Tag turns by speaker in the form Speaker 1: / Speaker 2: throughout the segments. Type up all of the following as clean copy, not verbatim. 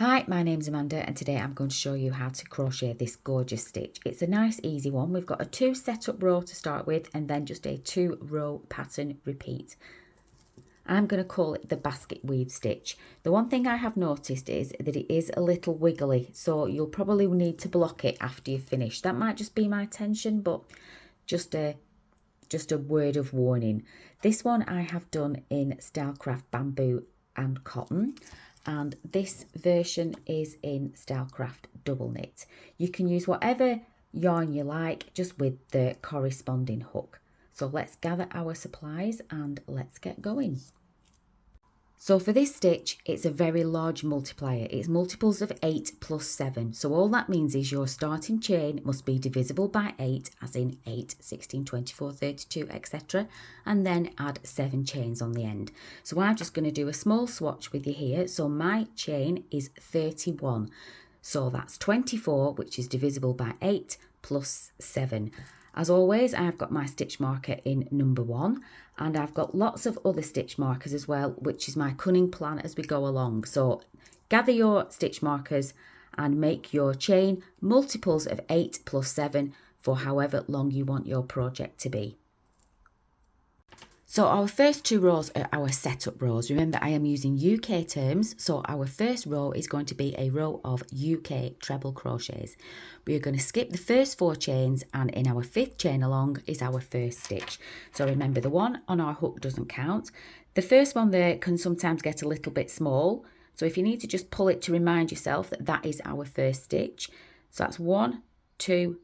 Speaker 1: Hi, my name's Amanda and today I'm going to show you how to crochet this gorgeous stitch. It's a nice easy one. We've got a 2 setup row to start with and then just a 2 row pattern repeat. I'm going to call it the basket weave stitch. The one thing I have noticed is that it is a little wiggly, so you'll probably need to block it after you finish. That might just be my tension, but just a word of warning. This one I have done in Stylecraft bamboo and cotton, and this version is in Stylecraft double knit. You can use whatever yarn you like, just with the corresponding hook. So let's gather our supplies and let's get going. So for this stitch, it's a very large multiplier. It's multiples of 8 plus 7. So all that means is your starting chain must be divisible by 8, as in 8, 16, 24, 32, etc. And then add 7 chains on the end. So I'm just going to do a small swatch with you here. So my chain is 31. So that's 24, which is divisible by 8 plus 7. As always, I've got my stitch marker in number 1, and I've got lots of other stitch markers as well, which is my cunning plan as we go along. So gather your stitch markers and make your chain multiples of 8 plus 7 for however long you want your project to be. So our first 2 rows are our setup rows. Remember, I am using UK terms, so our first row is going to be a row of UK treble crochets. We are going to skip the first 4 chains, and in our 5th chain along is our first stitch. So remember, the one on our hook doesn't count. The first one there can sometimes get a little bit small, so if you need to just pull it to remind yourself that that is our first stitch. So that's 1, 2,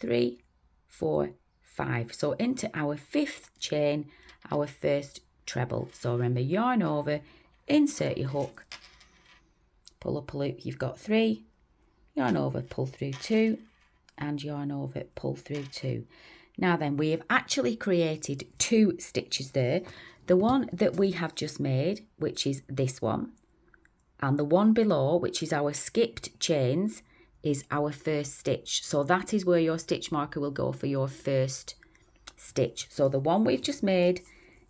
Speaker 1: 3, 4, 5. So into our 5th chain, our first treble. So remember, yarn over, insert your hook, pull up a loop, you've got 3, yarn over, pull through 2, and yarn over, pull through 2. Now then, we have actually created 2 stitches there. The one that we have just made, which is this one, and the one below, which is our skipped chains, is our first stitch. So that is where your stitch marker will go for your first stitch. So the one we've just made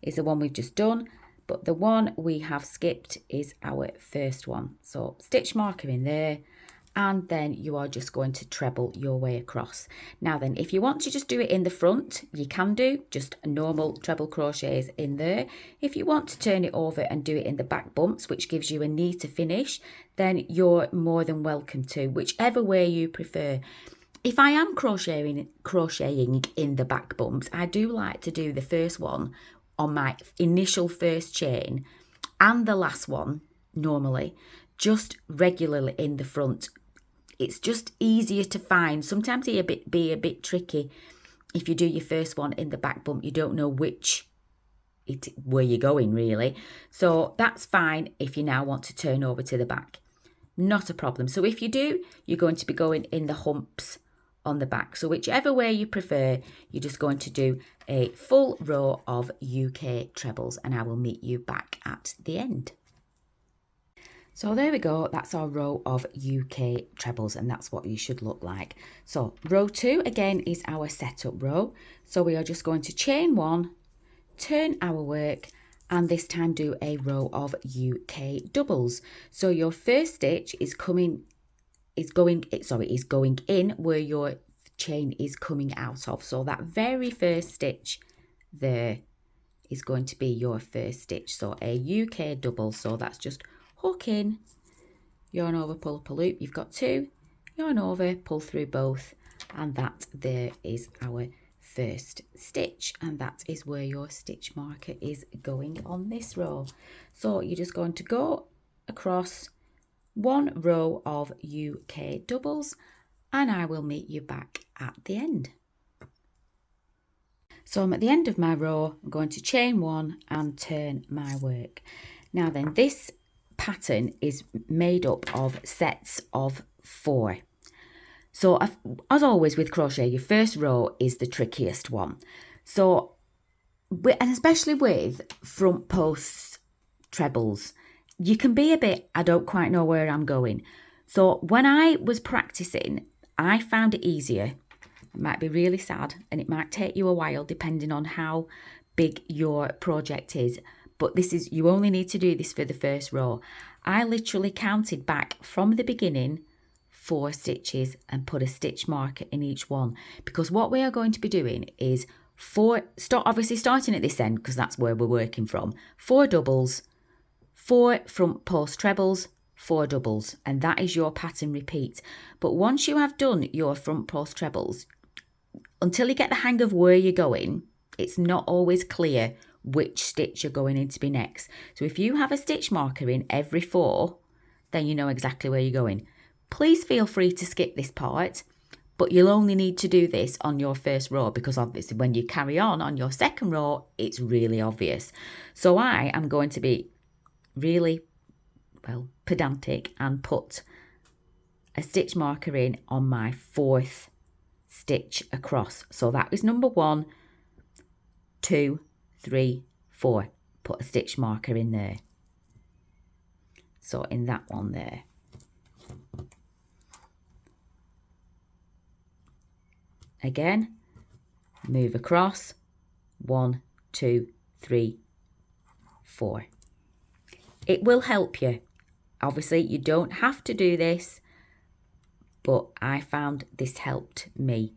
Speaker 1: is the one we've just done, but the one we have skipped is our first one. So stitch marker in there, and then you are just going to treble your way across. Now then, if you want to just do it in the front, you can do just normal treble crochets in there. If you want to turn it over and do it in the back bumps, which gives you a neater finish, then you're more than welcome to, whichever way you prefer. If I am crocheting in the back bumps, I do like to do the first one on my initial first chain and the last one normally just regularly in the front. It's just easier to find. Sometimes it be a bit tricky if you do your first one in the back bump. You don't know where you're going really. So that's fine if you now want to turn over to the back. Not a problem. So if you do, you're going to be going in the humps on the back. So whichever way you prefer, you're just going to do a full row of UK trebles, and I will meet you back at the end. So there we go, that's our row of UK trebles, and that's what you should look like. So row 2 again is our setup row. So we are just going to chain 1, turn our work, and this time do a row of UK doubles. So your first stitch is going in where your chain is coming out of. So that very first stitch there is going to be your first stitch. So a UK double. So that's just hook in, yarn over, pull up a loop. You've got 2, yarn over, pull through both, and that there is our first stitch, and that is where your stitch marker is going on this row. So you're just going to go across 1 row of UK doubles, and I will meet you back at the end. So I'm at the end of my row. I'm going to chain 1 and turn my work. Now then, this pattern is made up of sets of 4. So as always with crochet, your first row is the trickiest one. So, and especially with front posts trebles, you can be a bit, I don't quite know where I'm going. So when I was practicing, I found it easier. It might be really sad and it might take you a while depending on how big your project is. but you only need to do this for the first row. I literally counted back from the beginning 4 stitches and put a stitch marker in each one, because what we are going to be doing is obviously starting at this end, because that's where we're working from, 4 doubles, 4 front post trebles, 4 doubles, and that is your pattern repeat. But once you have done your front post trebles, until you get the hang of where you're going, it's not always clear which stitch you're going in to be next. So if you have a stitch marker in every 4, then you know exactly where you're going. Please feel free to skip this part, but you'll only need to do this on your first row, because obviously when you carry on your second row, it's really obvious. So I am going to be really, pedantic and put a stitch marker in on my 4th stitch across. So that is number 1, 2, 3, 4. Put a stitch marker in there. So in that one there. Again, move across, 1, 2, 3, 4. It will help you. Obviously, you don't have to do this, but I found this helped me.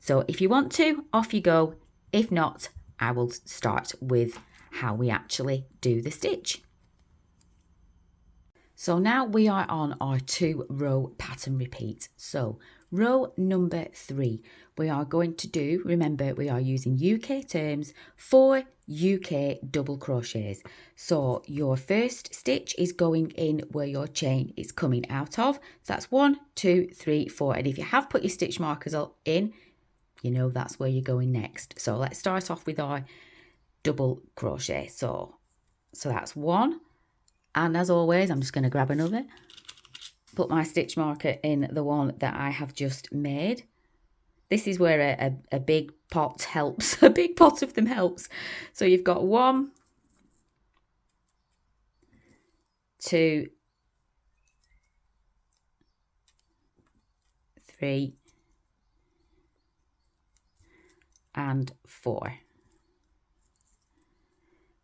Speaker 1: So if you want to, off you go. If not, I will start with how we actually do the stitch. So now we are on our 2-row pattern repeat. So row number 3, we are going to do, remember we are using UK terms, 4 UK double crochets. So your first stitch is going in where your chain is coming out of. So that's 1, 2, 3, 4. And if you have put your stitch markers in, you know that's where you're going next. So let's start off with our double crochet. So that's 1. And as always, I'm just going to grab another, put my stitch marker in the one that I have just made. This is where a big pot helps. A big pot of them helps. So you've got 1, 2, 3, and 4.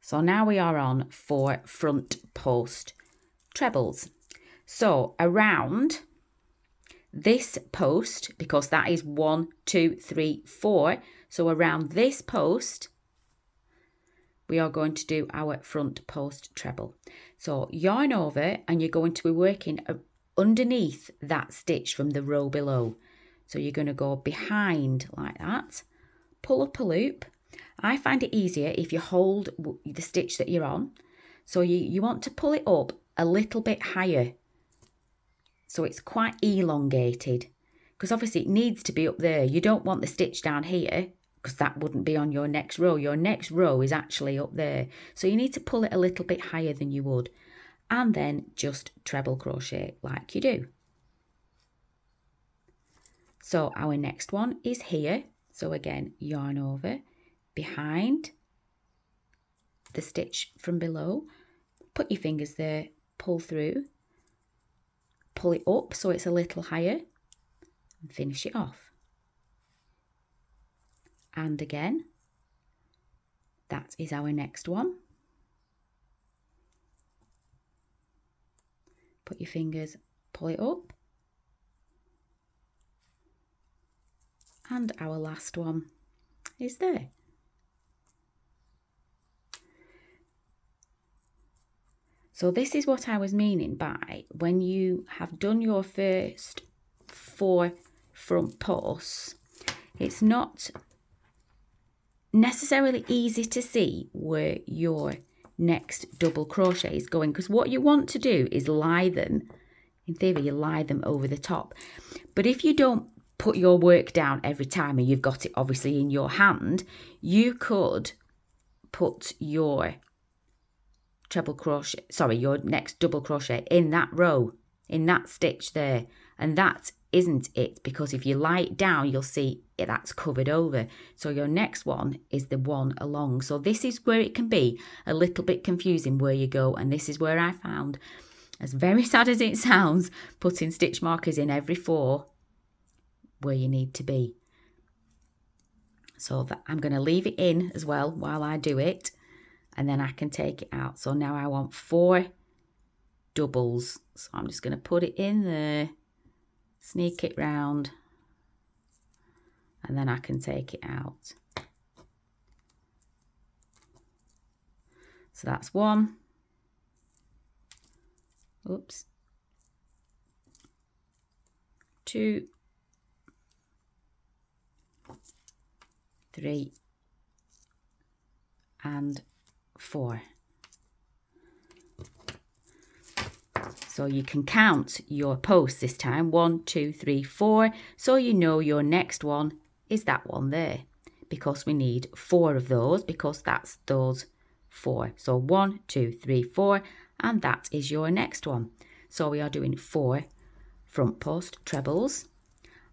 Speaker 1: So now we are on 4 front post trebles. So around this post, because that is 1, 2, 3, 4. So around this post, we are going to do our front post treble. So yarn over, and you're going to be working underneath that stitch from the row below. So you're going to go behind like that, pull up a loop. I find it easier if you hold the stitch that you're on. So you want to pull it up a little bit higher. So it's quite elongated, because obviously it needs to be up there. You don't want the stitch down here, because that wouldn't be on your next row. Your next row is actually up there. So you need to pull it a little bit higher than you would. And then just treble crochet like you do. So our next one is here. So again, yarn over, behind the stitch from below, put your fingers there, pull through, pull it up so it's a little higher, and finish it off. And again, that is our next one. Put your fingers, pull it up, and our last one is there. So this is what I was meaning by when you have done your first 4 front posts, it's not necessarily easy to see where your next double crochet is going, because what you want to do is lie them, in theory you lie them over the top. But if you don't put your work down every time and you've got it obviously in your hand, you could put your your next double crochet in that row, in that stitch there, and that isn't it, because if you lie it down you'll see that's covered over. So your next one is the one along. So this is where it can be a little bit confusing where you go, and this is where I found, as very sad as it sounds, putting stitch markers in every 4 where you need to be. So that I'm going to leave it in as well while I do it. and then I can take it out. So now I want 4 doubles. So I'm just going to put it in there, sneak it round, and then I can take it out. So that's 1. Oops. 2, 3, and 4. So you can count your posts this time, 1, 2, 3, 4, so you know your next one is that one there, because we need 4 of those, because that's those 4. So 1, 2, 3, 4, and that is your next one. So we are doing 4 front post trebles,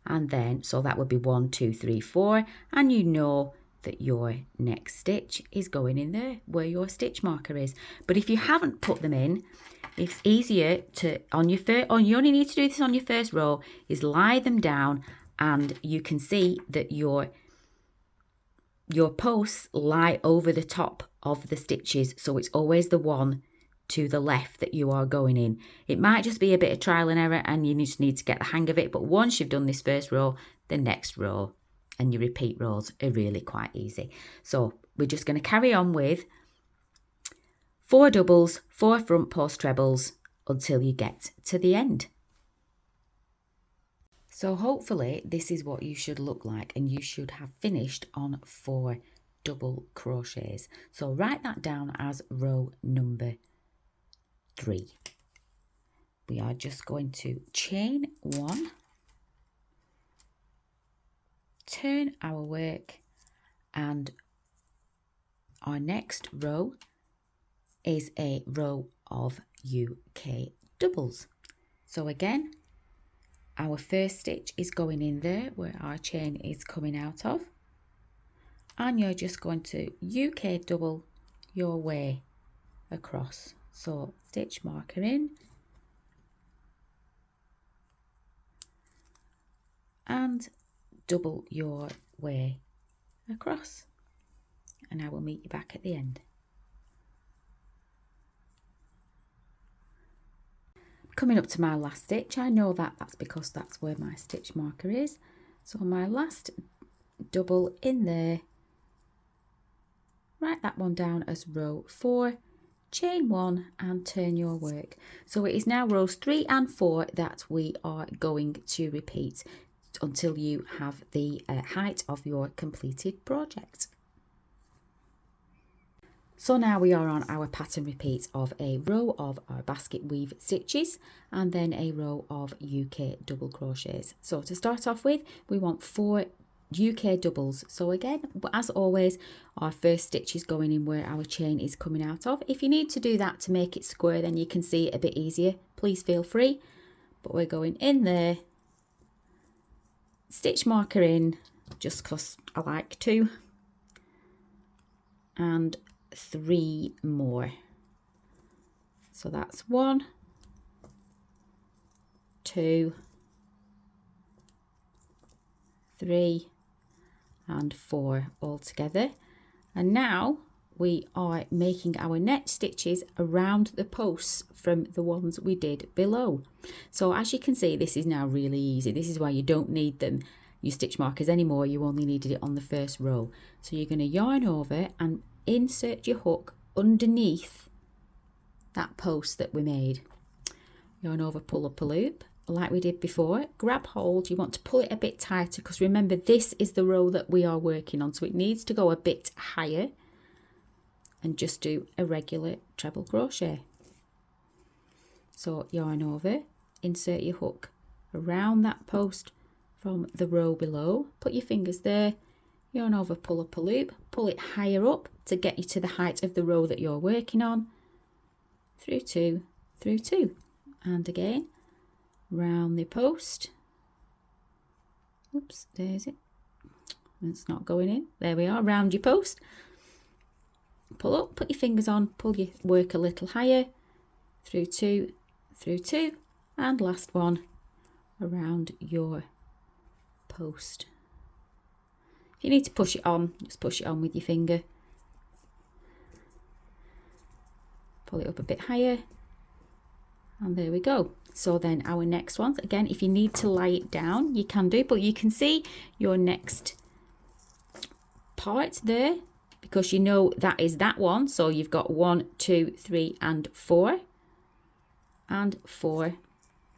Speaker 1: and then so that would be 1, 2, 3, 4, and you know that your next stitch is going in there where your stitch marker is. But if you haven't put them in, it's easier to, you only need to do this on your first row, is lie them down, and you can see that your posts lie over the top of the stitches, so it's always the one to the left that you are going in. It might just be a bit of trial and error and you just need to get the hang of it, but once you've done this first row, the next row and your repeat rows are really quite easy. So we're just going to carry on with 4 doubles, 4 front post trebles until you get to the end. So hopefully this is what you should look like, and you should have finished on 4 double crochets. So write that down as row number 3. We are just going to chain 1, turn our work, and our next row is a row of UK doubles. So again, our first stitch is going in there where our chain is coming out of, and you're just going to UK double your way across. So stitch marker in, and double your way across, and I will meet you back at the end. Coming up to my last stitch, I know that that's because that's where my stitch marker is. So my last double in there, write that one down as row 4, chain 1 and turn your work. So it is now rows 3 and 4 that we are going to repeat until you have the height of your completed project. So now we are on our pattern repeat of a row of our basket weave stitches and then a row of UK double crochets. So to start off with, we want 4 UK doubles. So again, as always, our first stitch is going in where our chain is coming out of. If you need to do that to make it square, then you can see it a bit easier, please feel free. But we're going in there, stitch marker in, just because I like to, and 3 more. So that's 1, 2, 3 and 4 all together. And now we are making our net stitches around the posts from the ones we did below. So as you can see, this is now really easy. This is why you don't need them, your stitch markers anymore. You only needed it on the first row. So you're going to yarn over and insert your hook underneath that post that we made. Yarn over, pull up a loop like we did before, grab hold. You want to pull it a bit tighter because remember this is the row that we are working on, so it needs to go a bit higher, and just do a regular treble crochet. So yarn over, insert your hook around that post from the row below, put your fingers there, yarn over, pull up a loop, pull it higher up to get you to the height of the row that you're working on, through 2, through 2, and again round the post. Oops, there's it, it's not going in, there we are, round your post, pull up, put your fingers on, pull your work a little higher, through 2, through 2, and last one around your post. If you need to push it on, just push it on with your finger. pull it up a bit higher, and there we go. So then our next ones, again, if you need to lie it down, you can do, but you can see your next part there, because you know that is that one. So you've got 1, 2, 3 and 4, and 4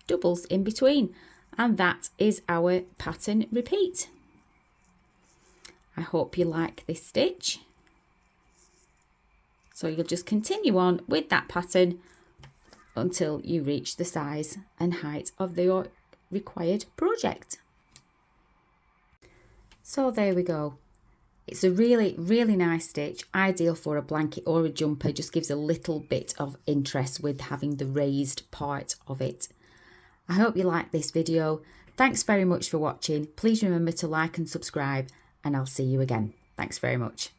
Speaker 1: doubles in between, and that is our pattern repeat. I hope you like this stitch. So you'll just continue on with that pattern until you reach the size and height of your required project. So there we go. It's a really, really nice stitch, ideal for a blanket or a jumper. Just gives a little bit of interest with having the raised part of it. I hope you liked this video. Thanks very much for watching. Please remember to like and subscribe, and I'll see you again. Thanks very much.